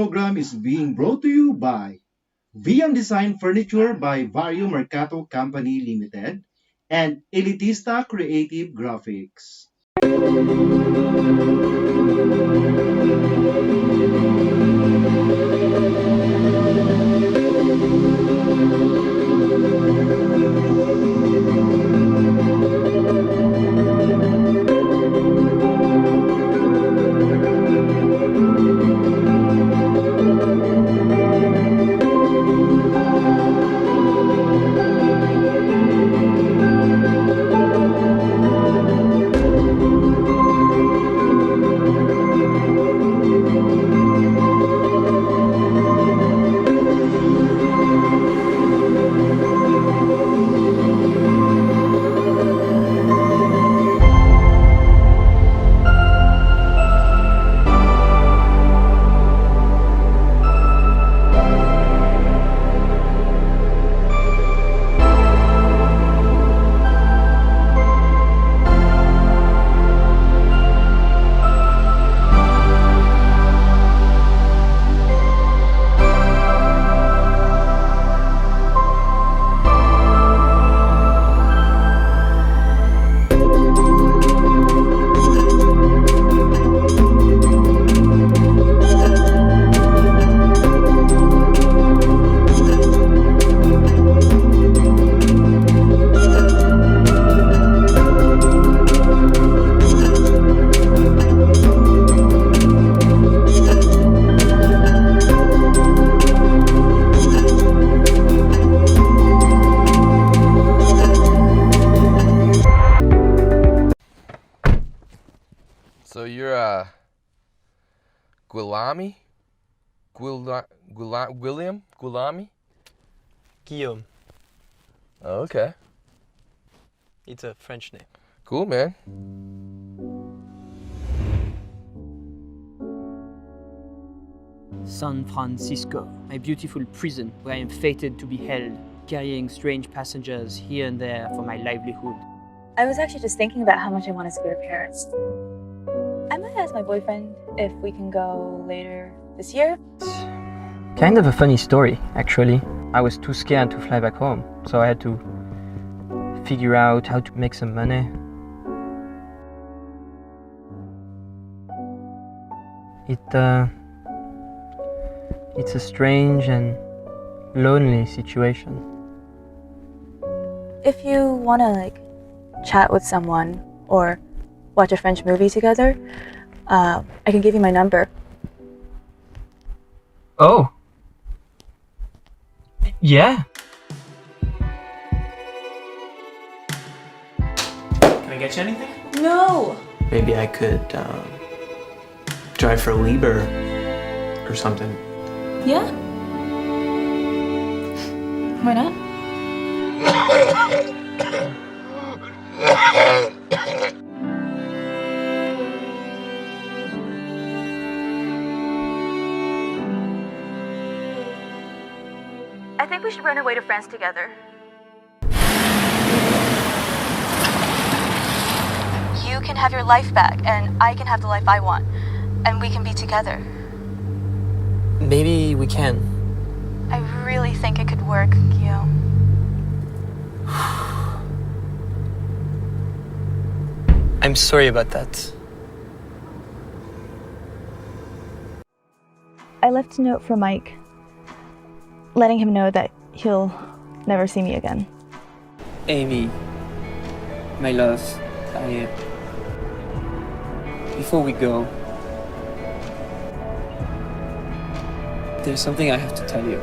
program is being brought to you by VM Design Furniture by Vario Mercato Company Limited and Elitista Creative Graphics. So you're Guilami? William? Guilami? Guillaume. Oh, okay. It's a French name. Cool, man. San Francisco, my beautiful prison where I am fated to be held, carrying strange passengers here and there for my livelihood. I was actually just thinking about how much I want to see your parents. I might ask my boyfriend if we can go later this year. Kind of a funny story, actually. I was too scared to fly back home, so I had to figure out how to make some money. It's a strange and lonely situation. If you want to chat with someone or watch a French movie together, I can give you my number. Oh! Yeah! Can I get you anything? No! Maybe I could drive for Lieber or something. Yeah? Why not? I think we should run away to France together. You can have your life back, and I can have the life I want. And we can be together. Maybe we can. I really think it could work, Guillaume. I'm sorry about that. I left a note for Mike, letting him know that he'll never see me again. Amy, my love, before we go, there's something I have to tell you.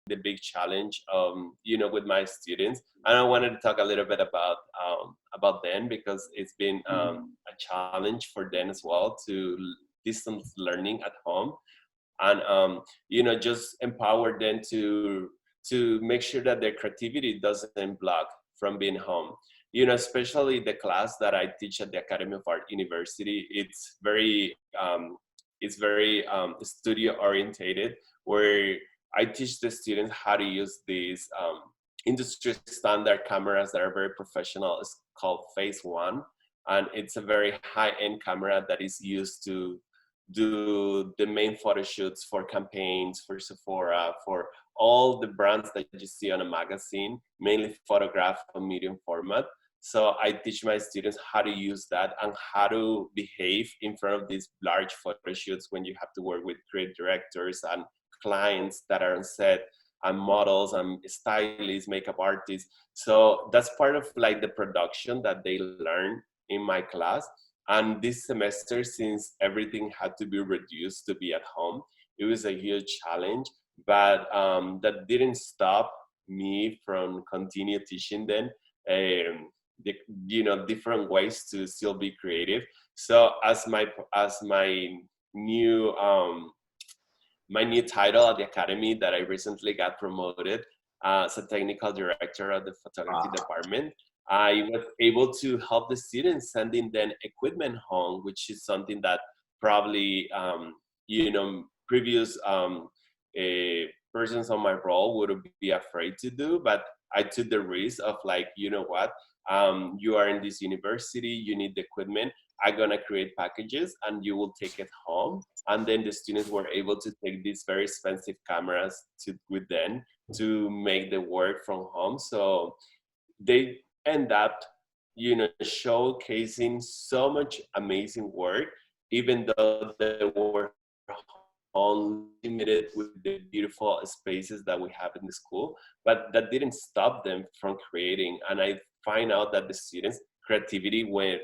the big challenge, with my students. And I wanted to talk a little bit about them, because it's been a challenge for them as well to distance learning at home, and just empower them to make sure that their creativity doesn't block from being home. Especially the class that I teach at the Academy of Art University, it's very studio orientated, where I teach the students how to use these industry standard cameras that are very professional. It's called Phase One, and it's a very high-end camera that is used to do the main photo shoots for campaigns, for Sephora, for all the brands that you see on a magazine, mainly photograph on medium format. So I teach my students how to use that and how to behave in front of these large photo shoots when you have to work with creative directors and clients that are on set, and models and stylists, makeup artists. So that's part of like the production that they learn in my class. And this semester, since everything had to be reduced to be at home, it was a huge challenge, but that didn't stop me from continue teaching them different ways to still be creative. So as my new title at the academy, that I recently got promoted as a technical director of the photography department, I was able to help the students sending them equipment home, which is something that probably previous persons on my role would be afraid to do. But I took the risk of like, what, you are in this university, you need the equipment, I'm gonna create packages and you will take it home. And then the students were able to take these very expensive cameras with them to make the work from home. So they end up, showcasing so much amazing work, even though they were all limited with the beautiful spaces that we have in the school. But that didn't stop them from creating. And I find out that the students' creativity went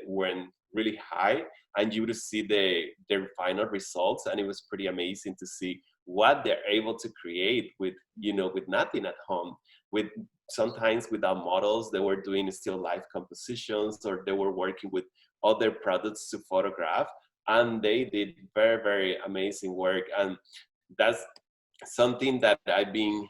really high, and you would see their final results, and it was pretty amazing to see what they're able to create with nothing at home. With sometimes without models, they were doing still life compositions, or they were working with other products to photograph, and they did very, very amazing work. And that's something that I've been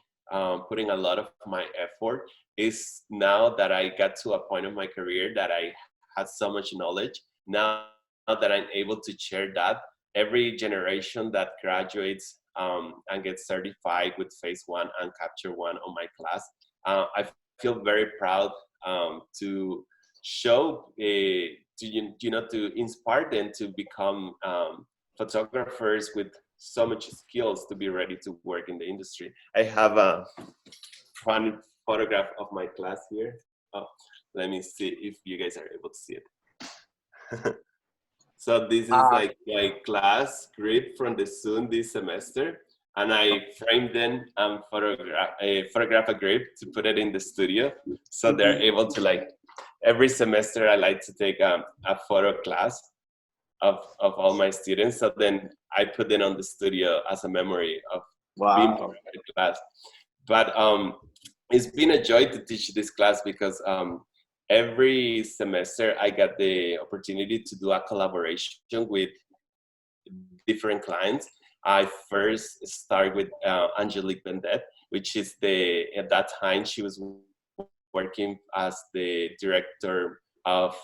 putting a lot of my effort, is now that I got to a point of my career that I had so much knowledge, now that I'm able to share that, every generation that graduates and gets certified with Phase One and Capture One on my class, I feel very proud to show, to inspire them to become photographers with so much skills to be ready to work in the industry. I have a fun photograph of my class here. Oh, let me see if you guys are able to see it. So this is like my class group from the Zoom this semester, and I framed them and photograph a group to put it in the studio, so they're able to, like, every semester I like to take a photo class of all my students, so then I put it on the studio as a memory of being part of the class. But it's been a joy to teach this class, because every semester I got the opportunity to do a collaboration with different clients. I first started with Angelique Bendet, which is at that time she was working as the director of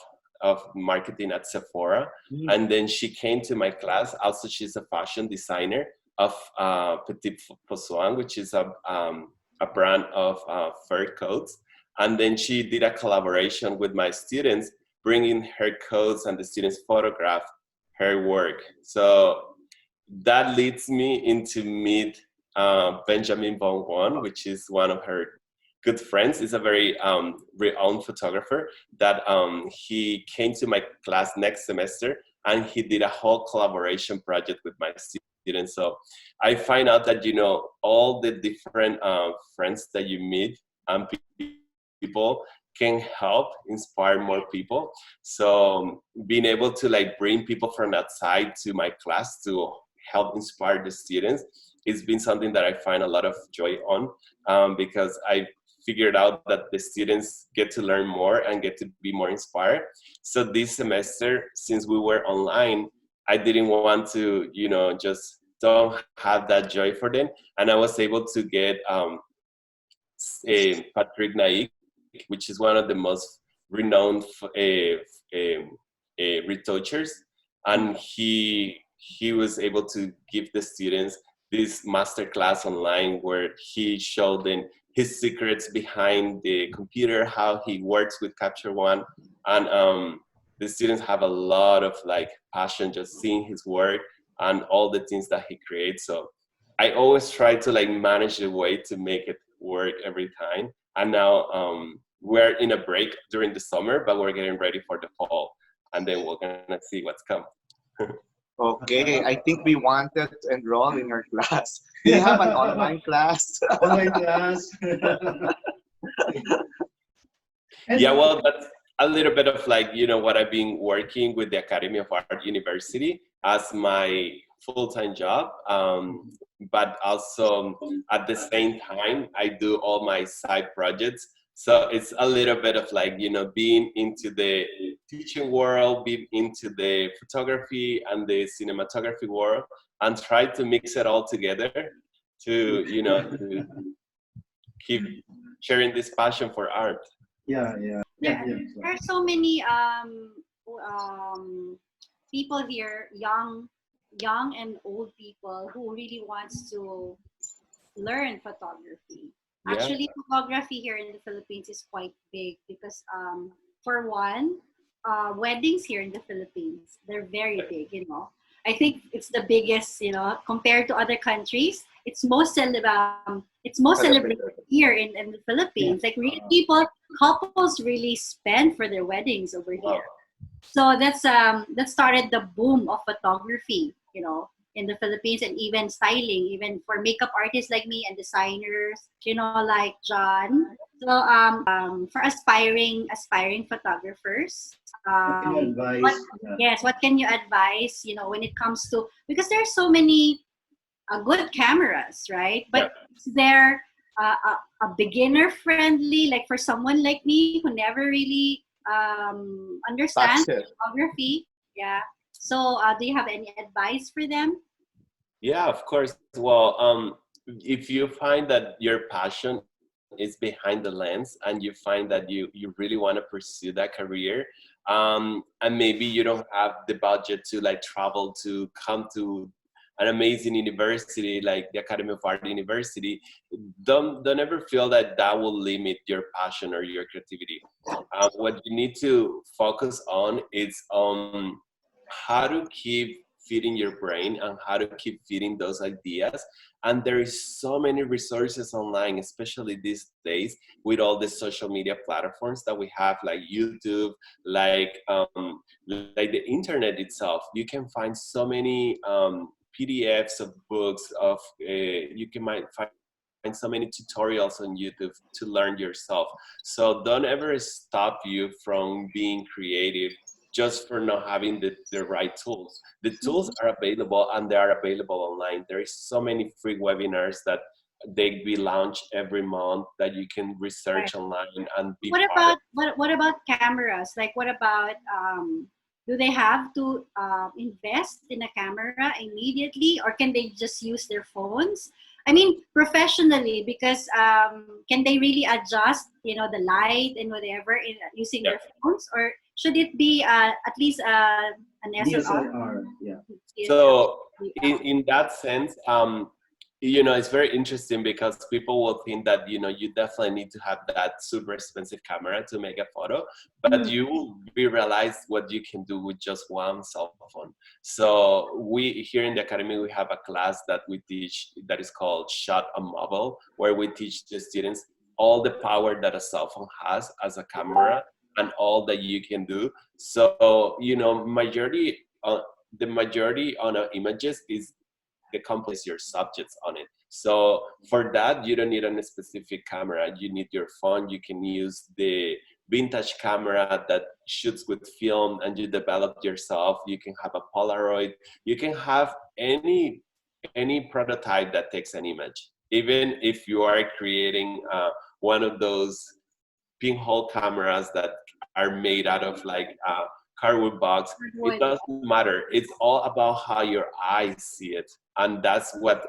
marketing at Sephora. And then she came to my class. Also, she's a fashion designer of Petit Poisson, which is a brand of fur coats. And then she did a collaboration with my students, bringing her coats, and the students photographed her work. So that leads me into meet Benjamin Von Won, which is one of her good friends. He's a very renowned photographer that he came to my class next semester, and he did a whole collaboration project with my students. So I find out that, all the different friends that you meet and people can help inspire more people. So being able to, like, bring people from outside to my class to help inspire the students, it's been something that I find a lot of joy on, because I figured out that the students get to learn more and get to be more inspired. So this semester, since we were online, I didn't want to, just don't have that joy for them. And I was able to get Patrick Naik, which is one of the most renowned retouchers, and he was able to give the students this master class online where he showed them his secrets behind the computer, how he works with Capture One, and the students have a lot of like passion just seeing his work and all the things that he creates. So I always try to like manage the way to make it work every time. And now we're in a break during the summer, but we're getting ready for the fall, and then we're gonna see what's coming. Okay, I think we wanted to enroll in your class. Do you have an online class? Online class. And Yeah, well, that's a little bit of like, what I've been working with the Academy of Art University as my full-time job. But also at the same time, I do all my side projects. So it's a little bit of like, being into the teaching world, being into the photography and the cinematography world, and try to mix it all together to keep sharing this passion for art. yeah, There, yeah. there are so many people here, young and old people who really wants to learn photography. Yeah. Actually, photography here in the Philippines is quite big because, for one, weddings here in the Philippines, they're very big, I think it's the biggest, compared to other countries. It's most celebrated here in the Philippines. Like really couples really spend for their weddings over here. So that started the boom of photography, in the Philippines, and even styling, even for makeup artists like me and designers, like John. So for aspiring photographers, What can you advise? what can you advise? When it comes to, because there are so many good cameras, right? But is there a beginner friendly, like for someone like me who never really understands photography? Yeah. So do you have any advice for them? Yeah, of course. Well, if you find that your passion is behind the lens and you find that you really want to pursue that career, and maybe you don't have the budget to like travel to come to an amazing university like the Academy of Art University, don't ever feel that will limit your passion or your creativity. What you need to focus on is how to keep feeding your brain and how to keep feeding those ideas. And there is so many resources online, especially these days with all the social media platforms that we have, like YouTube, like the internet itself. You can find so many PDFs of books, you might find so many tutorials on YouTube to learn yourself. So don't ever stop you from being creative just for not having the right tools. The tools are available and they are available online. There is so many free webinars that they be launched every month that you can research online and be what about cameras? Like what about do they have to invest in a camera immediately, or can they just use their phones? I mean, professionally, because can they really adjust, the light and whatever using their phones, or should it be at least an SLR? DSLR, yeah. So in that sense, it's very interesting because people will think that, you definitely need to have that super expensive camera to make a photo, but you will realize what you can do with just one cell phone. So we here in the Academy, we have a class that we teach that is called Shot on Mobile, where we teach the students all the power that a cell phone has as a camera and all that you can do. So, the majority on our images is the complex your subjects on it. So for that, you don't need a specific camera. You need your phone. You can use the vintage camera that shoots with film and you develop yourself. You can have a Polaroid. You can have any any prototype that takes an image. Even if you are creating one of those pinhole cameras that are made out of like cardboard box, it doesn't matter. It's all about how your eyes see it. And that's what,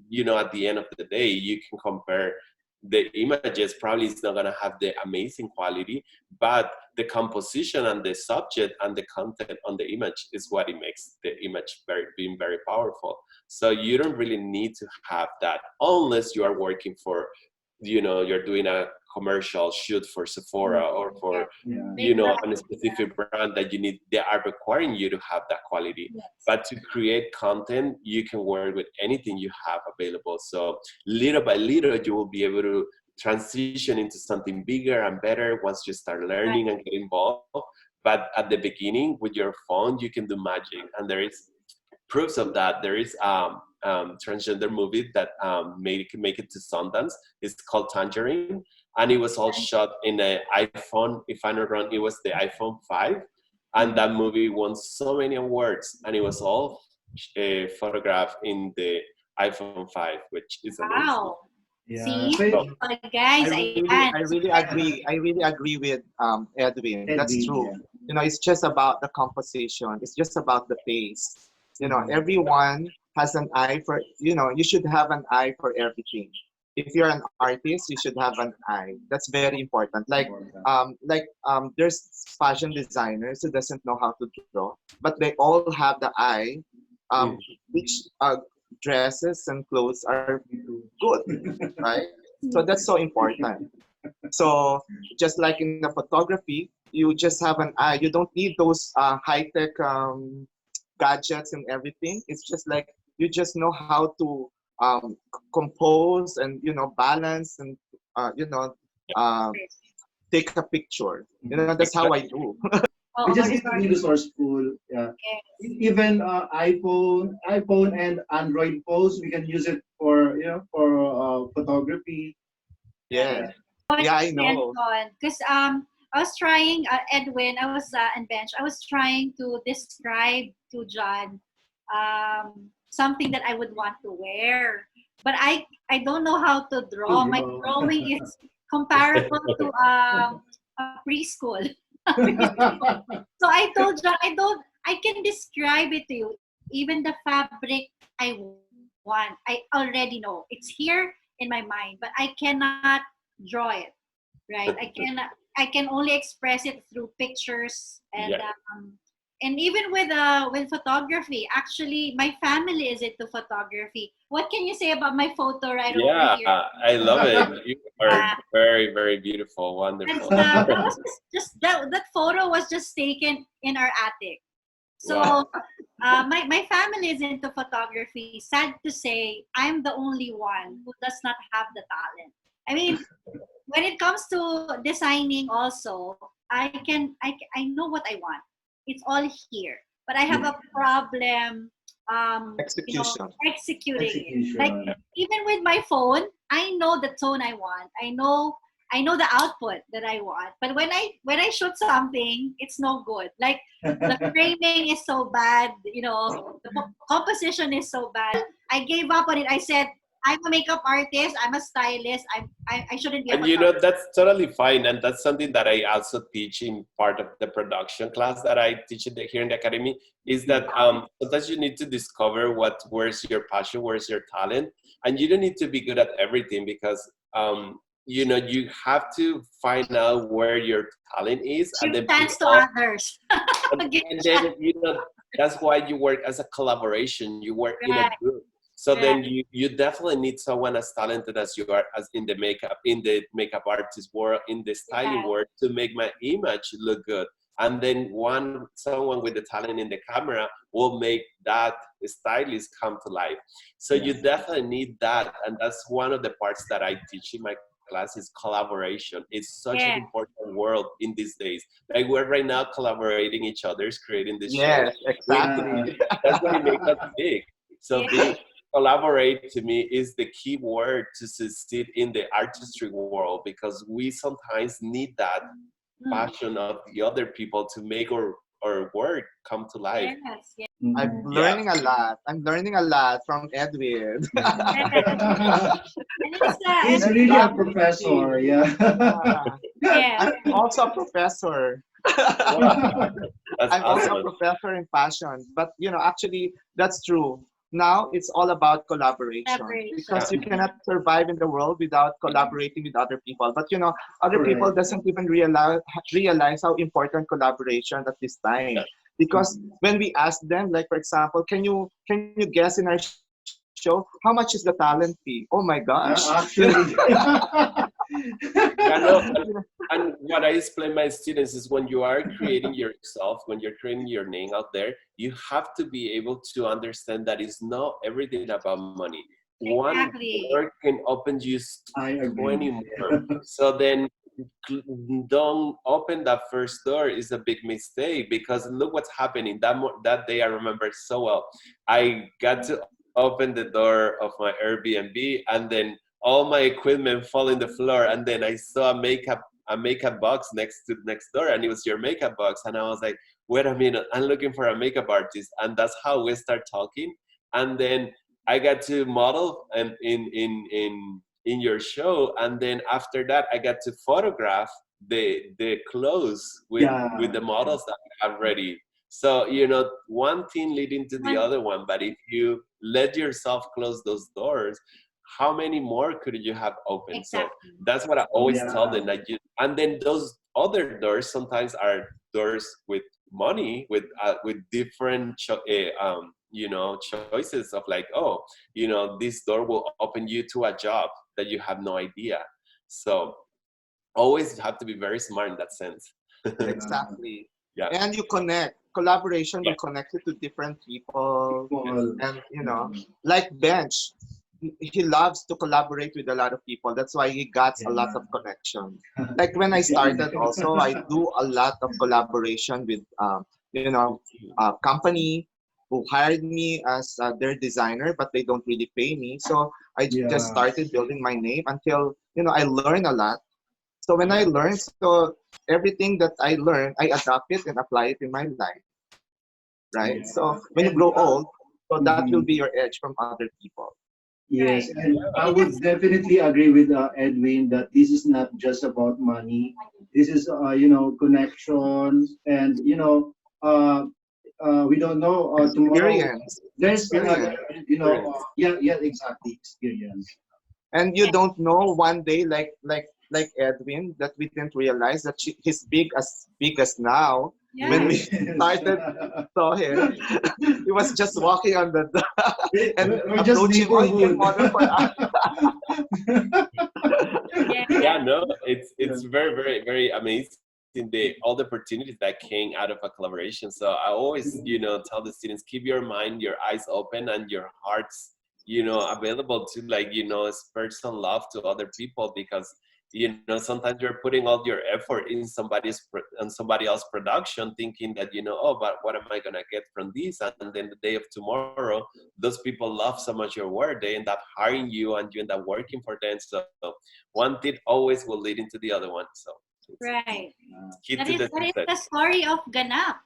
you know, at the end of the day, you can compare the images. Probably it's not going to have the amazing quality, but the composition and the subject and the content on the image is what it makes the image being very powerful. So you don't really need to have that unless you are working for, you know, you're doing a commercial shoot for Sephora or for, you know, a specific brand that you need, they are requiring you to have that quality. But to create content, you can work with anything you have available. So little by little, you will be able to transition into something bigger and better once you start learning and get involved. But at the beginning, with your phone, you can do magic. And there is proofs of that. There is transgender movie that make it to Sundance. It's called Tangerine, and it was all shot in an iPhone. If I'm not wrong, it was the iPhone 5, and that movie won so many awards, and it was all photographed in the iPhone 5, which is amazing. Wow. Yeah. See, So, guys, I really agree. I really agree with Edwin. That's true. yeah. You know, it's just about the composition. It's just about the pace. You know, everyone has an eye for, you know, you should have an eye for everything. If you're an artist, you should have an eye. That's very important. There's fashion designers who doesn't know how to draw, but they all have the eye. Which dresses and clothes are good, right? So that's so important. So just like in the photography, you just have an eye. You don't need those high-tech gadgets and everything. It's just like you just know how to compose and, you know, balance and take a picture. You know, that's how I do. We just need to be resourceful. Yeah. Even iPhone and Android phones, we can use it for, you know, for photography. Yeah. Yeah, I know. Because I was trying, Edwin, I was and Bench, I was trying to describe to John something that I would want to wear. But I don't know how to draw. My drawing is comparable to a preschool. So I told John, I can describe it to you. Even the fabric I want, I already know. It's here in my mind, but I cannot draw it, right? I can only express it through pictures and even with photography. Actually, my family is into photography. What can you say about my photo right over here? Yeah, I love it. You are very, very beautiful, wonderful. And, that was that photo was just taken in our attic. So my family is into photography. Sad to say, I'm the only one who does not have the talent. I mean, when it comes to designing also, I know what I want. It's all here. But I have a problem executing it. Like even with my phone, I know the tone I want. I know the output that I want. But when I shoot something, it's no good. Like the framing is so bad, you know, the composition is so bad. I gave up on it. I said, I'm a makeup artist, I'm a stylist, I shouldn't be a And you know, that's totally fine. And that's something that I also teach in part of the production class that I teach here in the academy, is that sometimes you need to discover where's your passion, where's your talent. And you don't need to be good at everything, because you know, you have to find out where your talent is, and then thanks to others. and then, you know, that's why you work as a collaboration. You work in a group. So then you definitely need someone as talented as you are, as in the makeup artist world, in the styling world, to make my image look good. And then someone with the talent in the camera will make that stylist come to life. So you definitely need that. And that's one of the parts that I teach in my class, is collaboration. It's such an important world in these days. Like we're right now collaborating each other's, creating this show. Yes, exactly. That's what it makes us big. So collaborate, to me, is the key word to succeed in the artistry world, because we sometimes need that passion of the other people to make our or work come to life. Yes, yes. I'm Mhm. learning a lot. I'm learning a lot from Edwin. And it's He's That's really a lovely. professor, yeah. Yeah. yeah, I'm also a professor. Wow, that's I'm also a awesome. professor in fashion. But actually, that's true. Now it's all about collaboration collaboration. because Yeah. you cannot survive in the world without collaborating with other people. But other people Correct. doesn't even realize how important collaboration at this time. Yeah. Because when we ask them, like for example, can you guess in our show how much is the talent fee? Oh my gosh! Actually. Yeah, no, and what I explain my students is when you are creating yourself, when you're creating your name out there, you have to be able to understand that it's not everything about money. One Exactly. door can open you I agree. 20 more. So then don't open that first door is a big mistake because look what's happening. That day I remember so well. I got to open the door of my Airbnb and then all my equipment fall in the floor and then I saw a makeup box next door and it was your makeup box and I was like, wait a minute, I'm looking for a makeup artist, and that's how we start talking. And then I got to model and in your show, and then after that I got to photograph the clothes with Yeah. the models that I have ready. So one thing leading to the other one, but if you let yourself close those doors, how many more could you have opened? So Exactly. that's what I always tell Yeah. them, that and then those other doors sometimes are doors with money, with different choices of like, oh, this door will open you to a job that you have no idea. So always have to be very smart in that sense. Exactly. Yeah. And you connect. Collaboration Yeah. will connect you to different people. People. And, like Bench, he loves to collaborate with a lot of people. That's why he got a lot of connection. Like when I started also, I do a lot of collaboration with, company who hired me as their designer, but they don't really pay me. So I just Yeah. started building my name until, I learned a lot. So when I learn, so everything that I learn, I adapt it and apply it in my life, right? Yeah. So when you And grow old, so that will mhm. be your edge from other people. Yes, Right. and I I think would that's definitely agree with Edwin that this is not just about money. This is, connections, and we don't know tomorrow. Experience, There's, experience. Experience. yeah, yeah, exactly, experience. And you don't know one day, like Edwin, that we didn't realize that he's big as now. When yeah. we Yes. started saw him, he was just walking on the and We're just approaching. Oh, you can neighborhood. model for us. Yeah, Yeah. no, Yeah. it's very, very, very amazing, all the opportunities that came out of a collaboration. So I always tell the students, keep your mind, your eyes open, and your hearts available to, like, spread some love to other people, because sometimes you're putting all your effort in somebody else's production, thinking that oh, but what am I gonna get from this? And then the day of tomorrow, those people love so much your work, they end up hiring you and you end up working for them. So one thing always will lead into the other one. So it's Right. key That to is the that is success. the story of Ganap.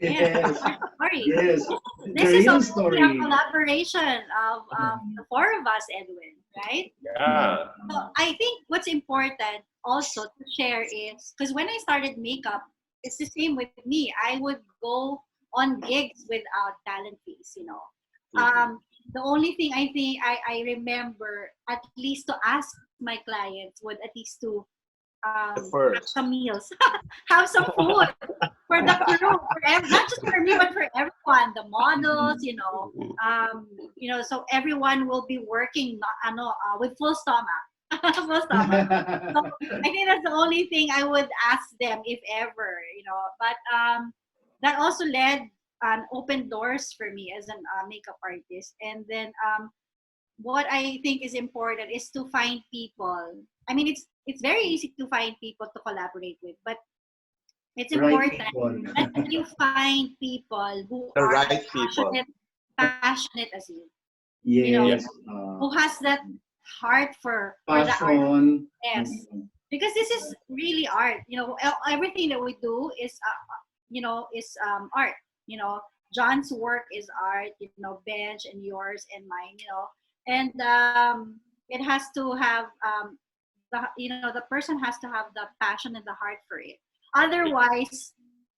Yeah, Yes, our story. yes, the This is real already a story. collaboration of the four of us, Edwin, right? Yeah. So I think what's important also to share is, because when I started makeup, it's the same with me. I would go on gigs without talent fees. Mhm. The only thing I remember, at least to ask my clients, would at least to At have first. some meals, have some food for the crew, not just for me, but for everyone, the models, so everyone will be working, with full stomach, full stomach. So I think that's the only thing I would ask them, if ever. But that also led open doors for me as an makeup artist. And then what I think is important is to find people. I mean, it's very easy to find people to collaborate with, but it's Right important people. that you find people who The are as right people. passionate as you. Yeah. Yes, Who has that heart for the art. passion. Yes, because this is really art. Everything that we do is is art. John's work is art. Bench and yours and mine. And it has to have the person has to have the passion and the heart for it. Otherwise,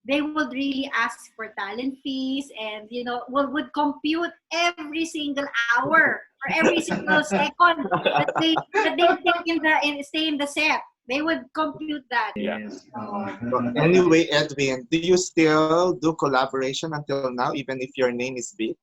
they would really ask for talent fees, and would compute every single hour or every single second that they take stay in the set. They would compute that. Yes. But anyway, Edwin, do you still do collaboration until now, even if your name is big?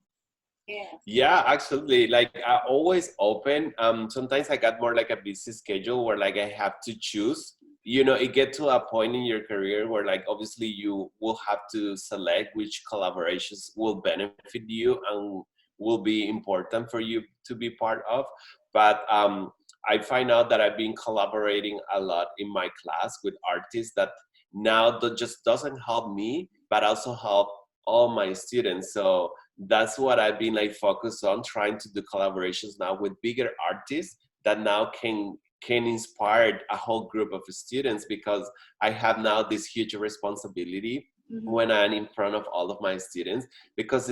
Yeah. Yeah, absolutely. Like I always open. Sometimes I got more like a busy schedule where like I have to choose. It get to a point in your career where like obviously you will have to select which collaborations will benefit you and will be important for you to be part of. But I find out that I've been collaborating a lot in my class with artists that now that just doesn't help me, but also help all my students. So that's what I've been like focused on, trying to do collaborations now with bigger artists that now can inspire a whole group of students, because I have now this huge responsibility when I'm in front of all of my students, because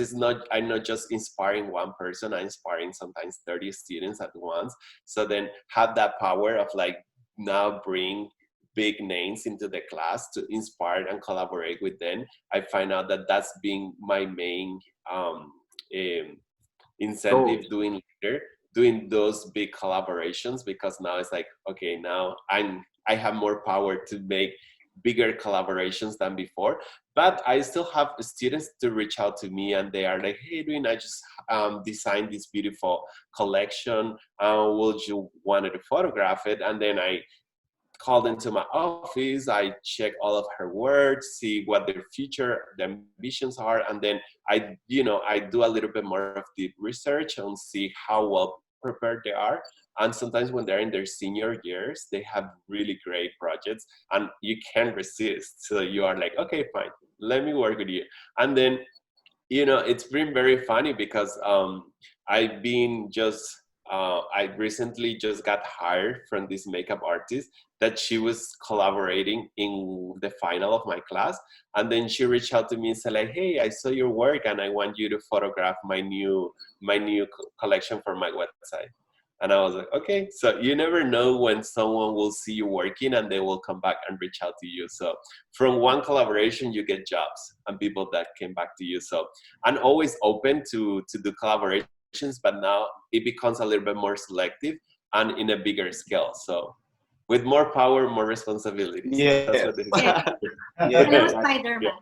I'm not just inspiring one person, I'm inspiring sometimes 30 students at once. So then have that power of like now bring big names into the class to inspire and collaborate with them. I find out that that's been my main incentive doing those big collaborations, because now it's like, okay, now I have more power to make bigger collaborations than before. But I still have students to reach out to me and they are like, hey, Edwin, I just designed this beautiful collection. Would you want to photograph it? And then I called into my office, I check all of her work, see what their ambitions are, and then I do a little bit more of deep research and see how well prepared they are. And sometimes when they're in their senior years, they have really great projects and you can't resist. So you are like, okay, fine, let me work with you. And then, it's been very funny because I've been I recently just got hired from this makeup artist that she was collaborating in the final of my class. And then she reached out to me and said like, hey, I saw your work and I want you to photograph my new collection for my website. And I was like, okay. So you never know when someone will see you working and they will come back and reach out to you. So from one collaboration, you get jobs and people that came back to you. So I'm always open to do collaborations, but now it becomes a little bit more selective and in a bigger scale. So with more power, more responsibilities. Yes. That's what it is. Hello, Spider-Man.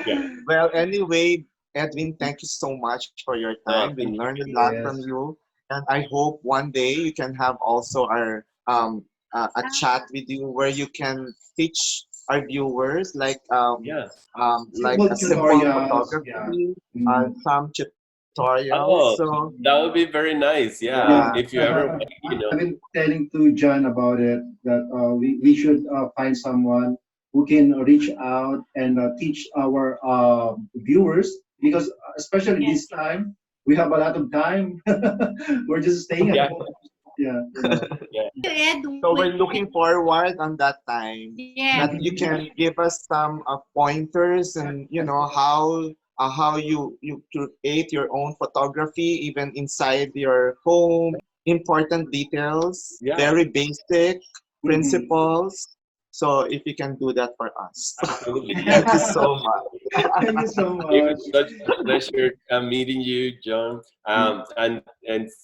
Yeah. Well, anyway, Edwin, thank you so much for your time. We learned a lot from you, and I hope one day you can have also our a chat with you where you can teach our viewers like like a simple photography, some tutorials. So that would be very nice. Yeah, if you ever, I've been telling to John about it that we should find someone who can reach out and teach our viewers, because especially this time we have a lot of time. We're just staying at home. Yeah. So we're looking forward on that time that you can give us some pointers and how you create your own photography even inside your home. Important details, very basic principles. So if you can do that for us. Absolutely. Thank you so much. Thank you so It much. was such a pleasure meeting you, John, and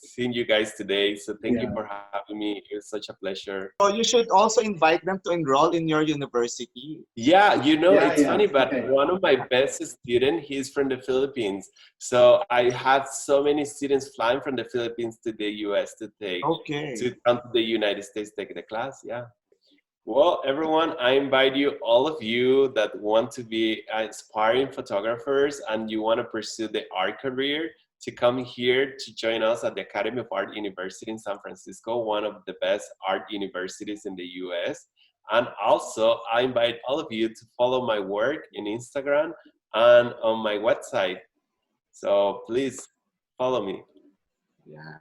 seeing you guys today. So thank you for having me. It was such a pleasure. So you should also invite them to enroll in your university. Yeah, it's funny, but one of my best students, he's from the Philippines. So I had so many students flying from the Philippines to the US to come to the United States, take the class. Yeah. Well, everyone, I invite all of you that want to be aspiring photographers and you want to pursue the art career, to come here to join us at the Academy of Art University in San Francisco, one of the best art universities in the US. And also, I invite all of you to follow my work in Instagram and on my website. So please follow me. Yeah.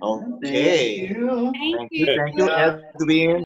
Okay. Thank you. Thank you, Edwin.